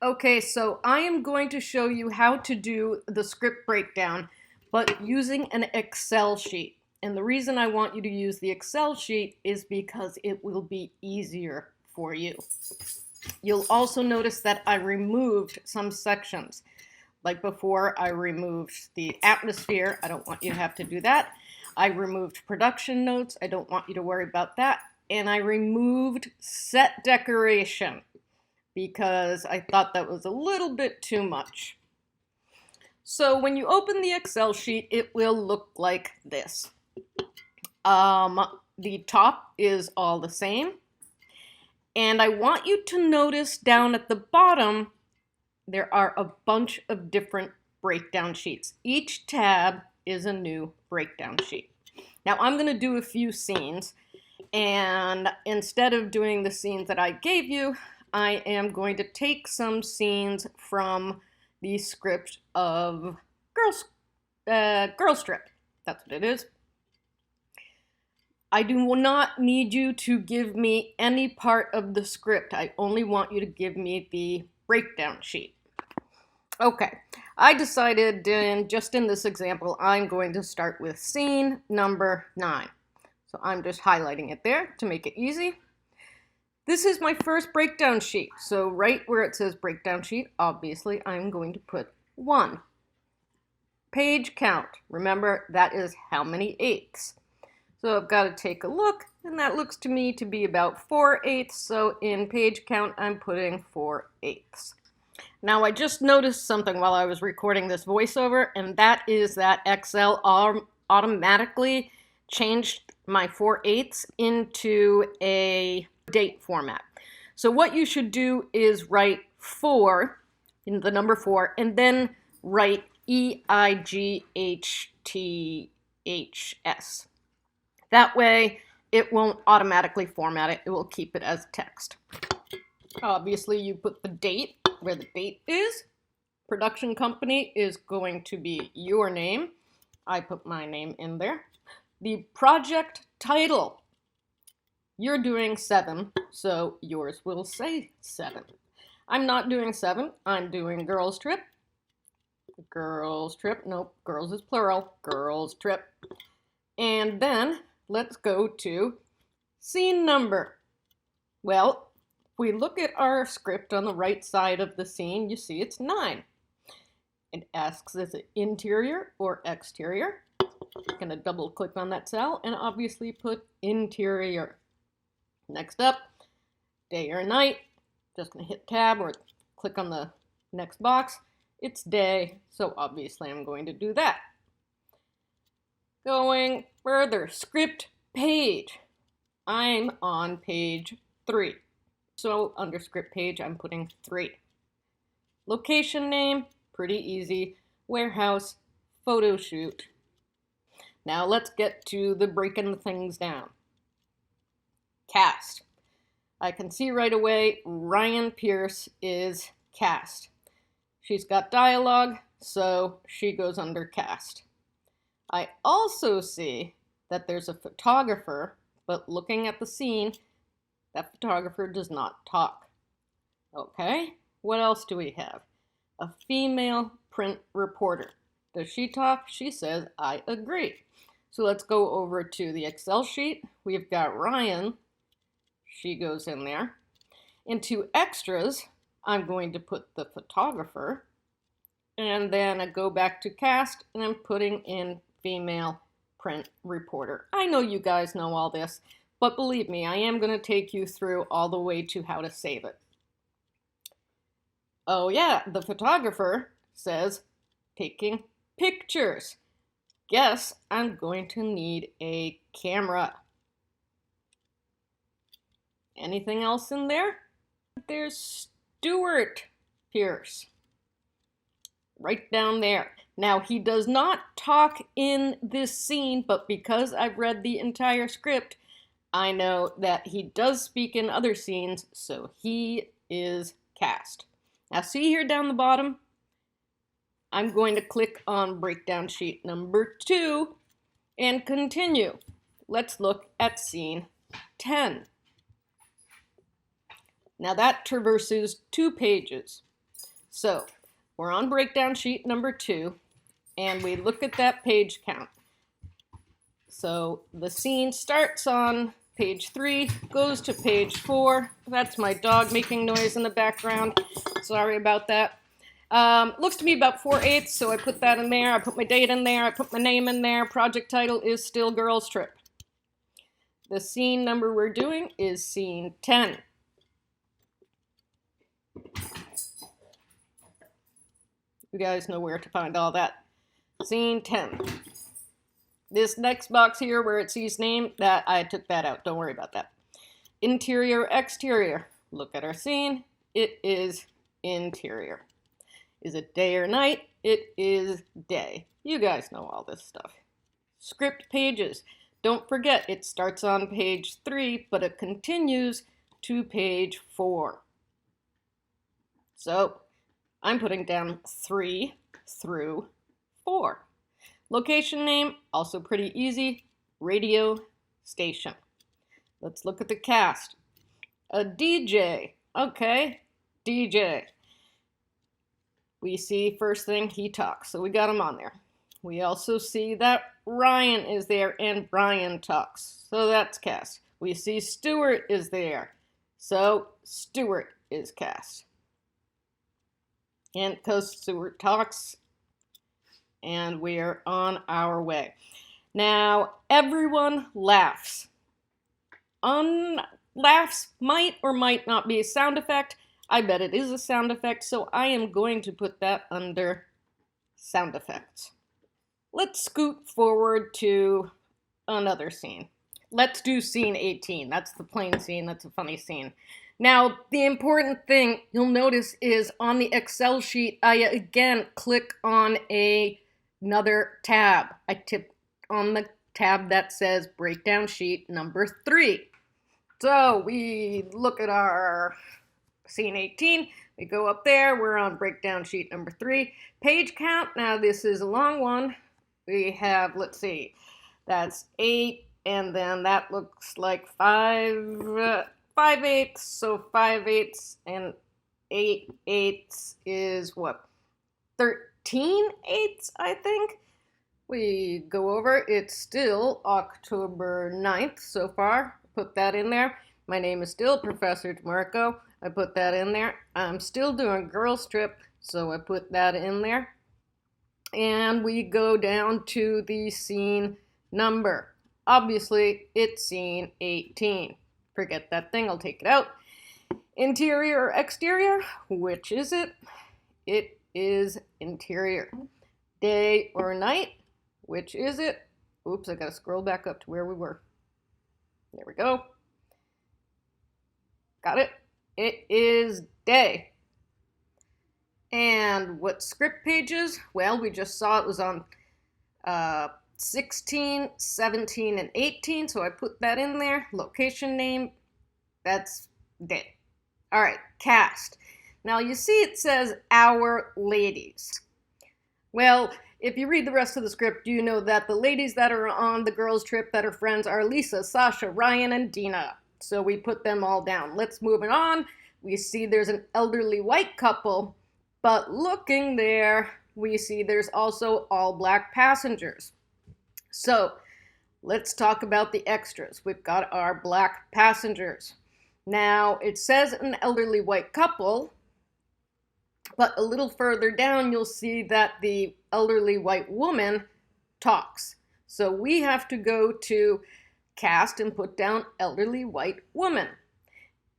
Okay, so I am going to show you how to do the script breakdown, but using an Excel sheet. And the reason I want you to use the Excel sheet is because it will be easier for you. You'll also notice that I removed some sections. Like before, I removed the atmosphere. I don't want you to have to do that. I removed production notes. I don't want you to worry about that. And I removed set decoration because I thought that was a little bit too much. So when you open the Excel sheet, it will look like this. The top is all the same. And I want you to notice down at the bottom, there are a bunch of different breakdown sheets. Each tab is a new breakdown sheet. Now I'm going to do a few scenes, and instead of doing the scenes that I gave you, I am going to take some scenes from the script of Girls Trip. That's what it is. I do not need you to give me any part of the script. I only want you to give me the breakdown sheet. Okay, I decided just in this example, I'm going to start with scene number 9. So I'm just highlighting it there to make it easy. This is my first breakdown sheet. So right where it says breakdown sheet, obviously I'm going to put 1. Page count. Remember, that is how many eighths. So I've got to take a look, and that looks to me to be about 4/8. So in page count, I'm putting 4/8. Now I just noticed something while I was recording this voiceover, and that is that Excel automatically changed my 4/8 into a date format. So what you should do is write 4 in the number 4 and then write EIGHTHS. That way it won't automatically format it. It will keep it as text. Obviously you put the date where the date is. Production company is going to be your name. I put my name in there. The project title. You're doing 7, so yours will say 7. I'm not doing 7, I'm doing Girls Trip. Girls Trip, nope, girls is plural, Girls Trip. And then let's go to scene number. Well, if we look at our script on the right side of the scene, you see it's 9. It asks, is it interior or exterior? I'm going to double click on that cell and obviously put interior. Next up, day or night. Just going to hit tab or click on the next box. It's day, so obviously I'm going to do that. Going further, script page. I'm on page 3. So under script page, I'm putting 3. Location name, pretty easy. Warehouse, photo shoot. Now let's get to the breaking things down. Cast. I can see right away Ryan Pierce is cast. She's got dialogue, so she goes under cast. I also see that there's a photographer, but looking at the scene, that photographer does not talk. Okay, what else do we have? A female print reporter. Does she talk? She says, I agree. So let's go over to the Excel sheet. We've got Ryan. She goes in there. Into extras, I'm going to put the photographer. And then I go back to cast, and I'm putting in female print reporter. I know you guys know all this, but believe me, I am going to take you through all the way to how to save it. Oh yeah, the photographer says, taking pictures. Guess I'm going to need a camera. Anything else in there? There's Stuart Pierce. Right down there. Now, he does not talk in this scene, but because I've read the entire script, I know that he does speak in other scenes, so he is cast. Now, see here down the bottom? I'm going to click on breakdown sheet number 2 and continue. Let's look at scene 10. Now, that traverses 2 pages. So we're on breakdown sheet number 2, and we look at that page count. So the scene starts on page 3, goes to page 4. That's my dog making noise in the background. Sorry about that. Looks to be about 4/8, so I put that in there. I put my date in there. I put my name in there. Project title is still Girls Trip. The scene number we're doing is scene 10. You guys know where to find all that. Scene 10. This next box here where it sees name, that I took that out. Don't worry about that. Interior, exterior. Look at our scene. It is interior. Is it day or night? It is day. You guys know all this stuff. Script pages. Don't forget, it starts on page 3, but it continues to page 4. So I'm putting down 3 through 4. Location name, also pretty easy, radio station. Let's look at the cast. A DJ, okay, DJ. We see first thing, he talks, so we got him on there. We also see that Ryan is there and Brian talks, so that's cast. We see Stuart is there, so Stuart is cast. And because Stuart talks, and we're on our way. Now, everyone laughs. Laughs might or might not be a sound effect. I bet it is a sound effect, so I am going to put that under sound effects. Let's scoot forward to another scene. Let's do scene 18. That's the plain scene. That's a funny scene. Now, the important thing you'll notice is on the Excel sheet, I again click on another tab. I tip on the tab that says breakdown sheet number 3. So we look at our scene 18. We go up there. We're on breakdown sheet number 3. Page count. Now this is a long one. We have, let's see, that's 8, and then that looks like 5/8. So 5/8 and 8/8 is what? 13/8, I think. We go over, it's still October 9th so far. Put that in there. My name is still Professor DeMarco. I put that in there. I'm still doing Girls Trip, so I put that in there. And we go down to the scene number. Obviously, it's scene 18. Forget that thing, I'll take it out. Interior or exterior, which is it? It is interior. Day or night, which is it? Oops, I gotta scroll back up to where we were. There we go. Got it? It is day. And what script pages? Well, we just saw it was on 16, 17, and 18, so I put that in there. Location name, that's day. All right, cast. Now you see it says our ladies. Well, if you read the rest of the script, you know that the ladies that are on the girls' trip that are friends are Lisa, Sasha, Ryan, and Dina. So we put them all down. Let's move it on. We see there's an elderly white couple, but looking there, we see there's also all black passengers. So let's talk about the extras. We've got our black passengers. Now, it says an elderly white couple, but a little further down, you'll see that the elderly white woman talks. So we have to go to cast and put down elderly white woman.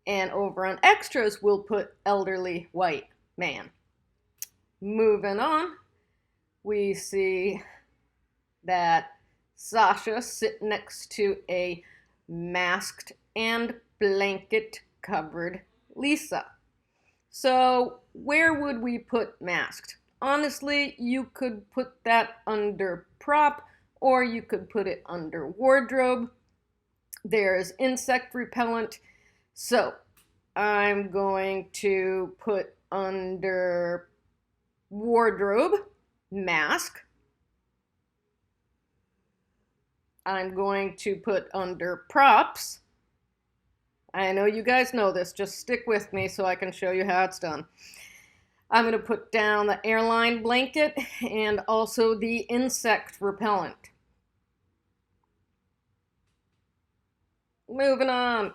And over on extras, we'll put elderly white man. Moving on, we see that Sasha sitting next to a masked and blanket-covered Lisa. So where would we put masked? Honestly, you could put that under prop, or you could put it under wardrobe. There's insect repellent. So I'm going to put under wardrobe, mask. I'm going to put under props. I know you guys know this, just stick with me so I can show you how it's done. I'm going to put down the airline blanket and also the insect repellent. Moving on.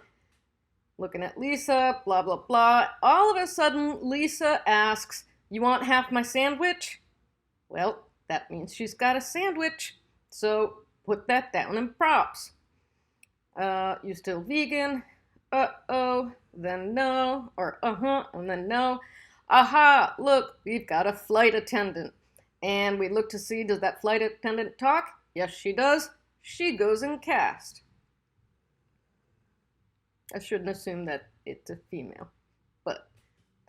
Looking at Lisa, blah, blah, blah. All of a sudden, Lisa asks, "You want half my sandwich?" Well, that means she's got a sandwich. So put that down in props. You still vegan? Uh-oh, then no, or uh-huh, and then no. Aha, look, we've got a flight attendant. And we look to see, does that flight attendant talk? Yes, she does. She goes in cast. I shouldn't assume that it's a female, but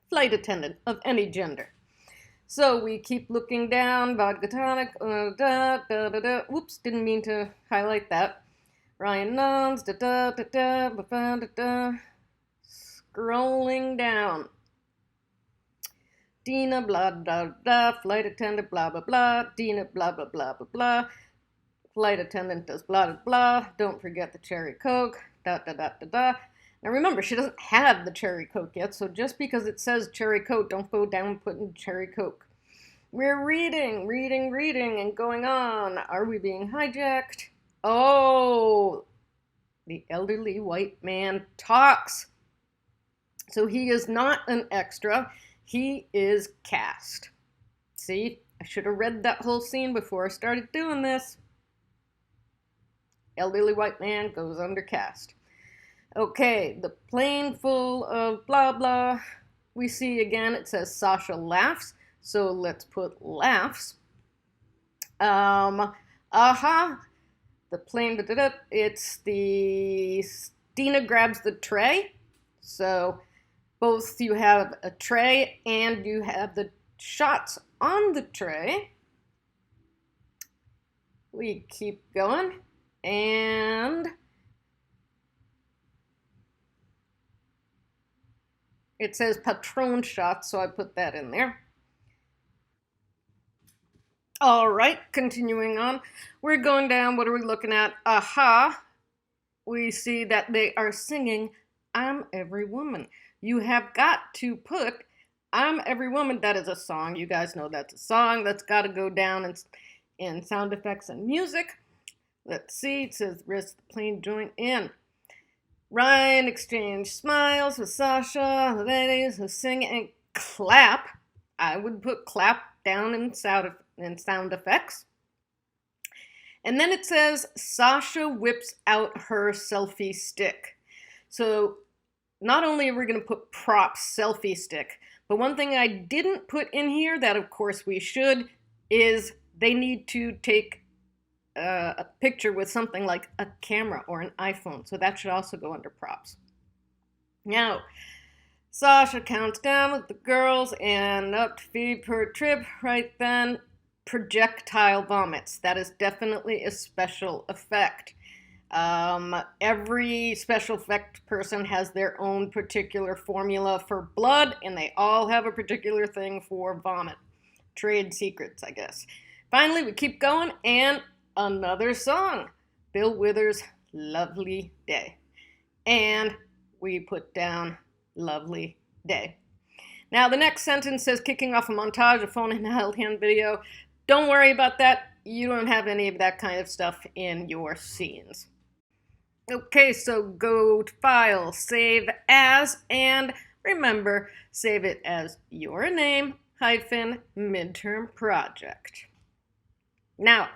flight attendant of any gender. So we keep looking down, vodka tonic, Oops, didn't mean to highlight that. Ryan Nuns, Scrolling down. Dina, blah, blah, blah, flight attendant, blah, blah, blah, Dina, blah, blah, blah, blah, blah. Flight attendant does blah, blah, blah. Don't forget the cherry Coke, da, da, da, da, da. Now remember, she doesn't have the cherry Coke yet, so just because it says cherry Coke, don't go down putting cherry Coke. We're reading, and going on. Are we being hijacked? Oh, the elderly white man talks. So he is not an extra, he is cast. See, I should have read that whole scene before I started doing this. Elderly white man goes under cast. Okay, the plane full of blah blah. We see again, it says Sasha laughs, so let's put laughs. Aha, the plane, it's the, Dina grabs the tray, so both you have a tray and you have the shots on the tray. We keep going, and it says Patron shots, so I put that in there. All right, continuing on. We're going down. What are we looking at? Aha. We see that they are singing I'm Every Woman. You have got to put I'm Every Woman. That is a song. You guys know that's a song. That's got to go down in sound effects and music. Let's see. It says wrist the plane joint in. Ryan exchange smiles with Sasha, the ladies who sing and clap. I would put clap down in sound effects. And then it says Sasha whips out her selfie stick. So not only are we going to put props selfie stick, but one thing I didn't put in here that of course we should is they need to take a picture with something like a camera or an iPhone. So that should also go under props. Now, Sasha counts down with the girls and up to feed per trip. Right then, projectile vomits. That is definitely a special effect. Every special effect person has their own particular formula for blood, and they all have a particular thing for vomit. Trade secrets, I guess. Finally, we keep going, and another song. Bill Withers' Lovely Day. And we put down Lovely Day. Now, the next sentence says, kicking off a montage of phone and held hand video. Don't worry about that. You don't have any of that kind of stuff in your scenes. Okay, so go to File, Save As, and remember, save it as your name - Midterm Project. Now,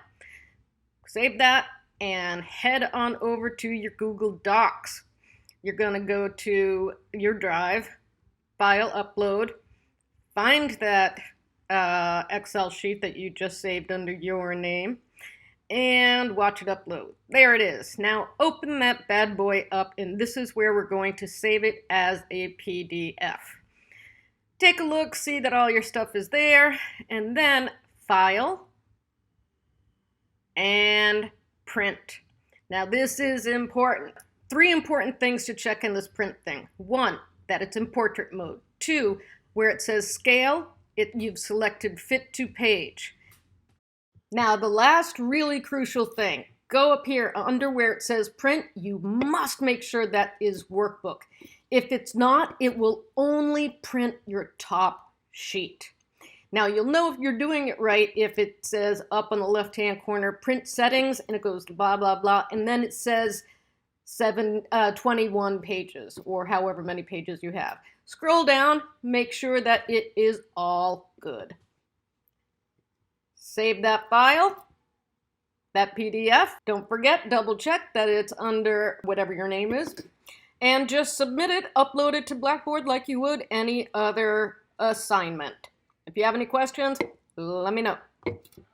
save that and head on over to your Google Docs. You're going to go to your drive, File, Upload, find that Excel sheet that you just saved under your name, and watch it upload. There it is. Now open that bad boy up, and this is where we're going to save it as a PDF. Take a look, see that all your stuff is there, and then File and Print. Now this is important. 3 important things to check in this print thing. 1, that it's in portrait mode. 2, where it says scale, you've selected fit to page. Now the last really crucial thing, go up here under where it says print, you must make sure that is workbook. If it's not, it will only print your top sheet. Now you'll know if you're doing it right if it says up on the left-hand corner, print settings, and it goes to blah, blah, blah, and then it says 21 pages, or however many pages you have. Scroll down, make sure that it is all good. Save that file, that PDF. Don't forget, double check that it's under whatever your name is, and just submit it, upload it to Blackboard like you would any other assignment. If you have any questions, let me know.